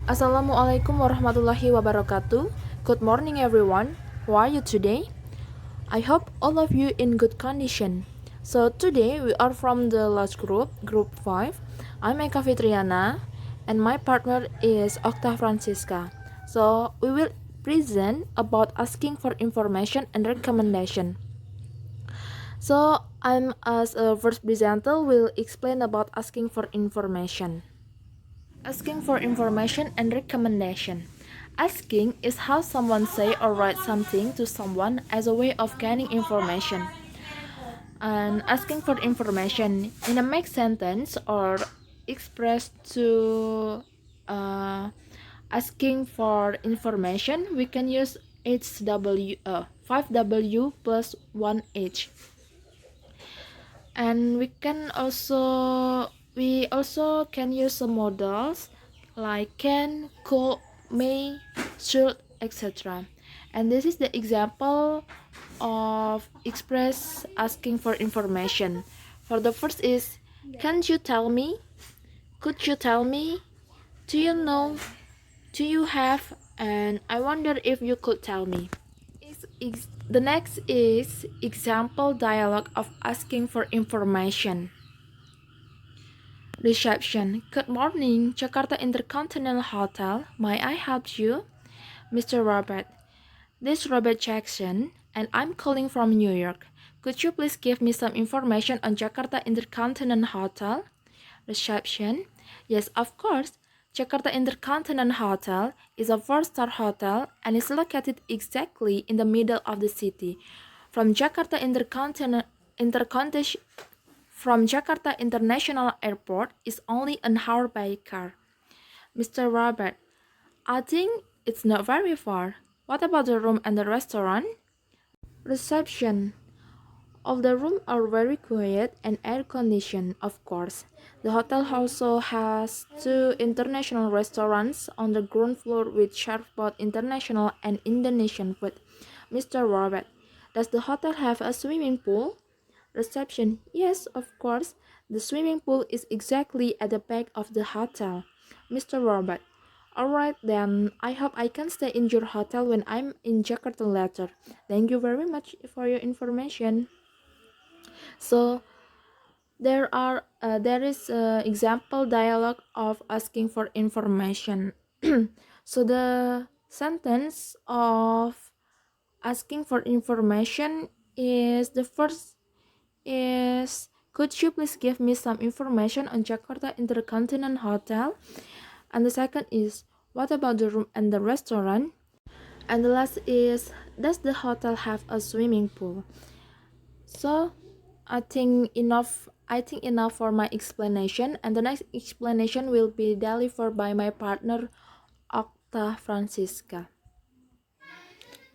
Assalamualaikum warahmatullahi wabarakatuh. Good morning everyone. How are you today? I hope all of you in good condition. So today we are from the last group 5. I'm Eka Fitriana and my partner is Okta Francisca. So we will present about asking for information and recommendation. So I'm as a first presenter will explain about asking for information. Asking for information and recommendation. Asking is how someone say or write something to someone as a way of gaining information. And asking for information in a make sentence or express to uh, asking for information, we can use HW 5W plus 1H. And we also can use some models like can, could, may, should, etc. And this is the example of express asking for information. For the first is, can you tell me, could you tell me, do you know, do you have, and I wonder if you could tell me. The next is example dialogue of asking for information. Reception. Good morning, Jakarta Intercontinental Hotel. May I help you? Mr. Robert. This is Robert Jackson, and I'm calling from New York. Could you please give me some information on Jakarta Intercontinental Hotel? Reception. Yes, of course. Jakarta Intercontinental Hotel is a four-star hotel and is located exactly in the middle of the city. From Jakarta International Airport is only an hour by car. Mr. Robert, I think it's not very far. What about the room and the restaurant? Reception. All the rooms are very quiet and air conditioned, of course. The hotel also has two international restaurants on the ground floor which serve both international and Indonesian food. Mr. Robert, does the hotel have a swimming pool? Reception. Yes, of course. The swimming pool is exactly at the back of the hotel. Mr. Robert. Alright then, I hope I can stay in your hotel when I'm in Jakarta later. Thank you very much for your information. So there is example dialogue of asking for information. So the sentence of asking for information is the first is, could you please give me some information on Jakarta Intercontinental Hotel? And the second is, what about the room and the restaurant? And the last is, does the hotel have a swimming pool? So I think enough for my explanation, and the next explanation will be delivered by my partner Okta Francisca.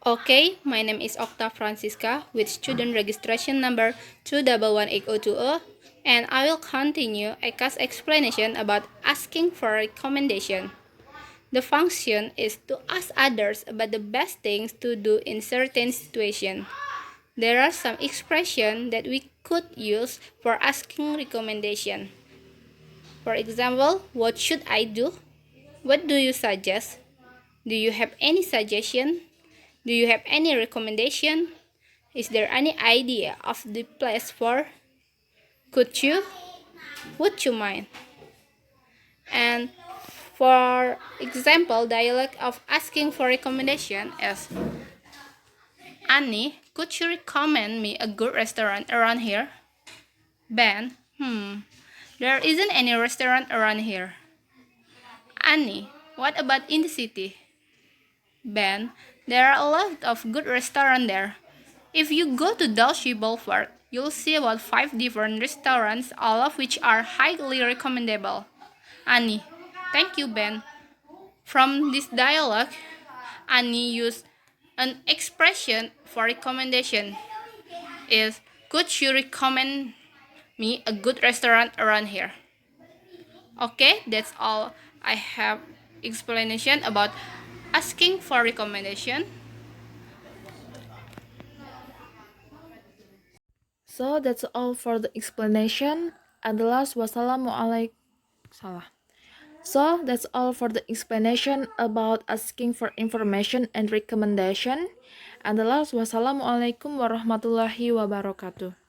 Okay, my name is Okta Francisca with student registration number 2118020, and I will continue Eka's explanation about asking for recommendation. The function is to ask others about the best things to do in certain situation. There are some expressions that we could use for asking recommendation. For example, what should I do? What do you suggest? Do you have any suggestion? Do you have any recommendation? Is there any idea of the place for? Could you? Would you mind? And for example, dialogue of asking for recommendation is, Annie, could you recommend me a good restaurant around here? Ben, there isn't any restaurant around here. Annie, what about in the city? Ben, there are a lot of good restaurants there. If you go to Dulce Boulevard, you'll see about 5 different restaurants, all of which are highly recommendable. Annie, thank you, Ben. From this dialogue, Annie used an expression for recommendation. Is, could you recommend me a good restaurant around here? Okay, that's all I have explanation about asking for recommendation. So that's all for the explanation. And the last, wassalamualaikum. Salah. So that's all for the explanation about asking for information and recommendation. And the last, wassalamualaikum warahmatullahi wabarakatuh.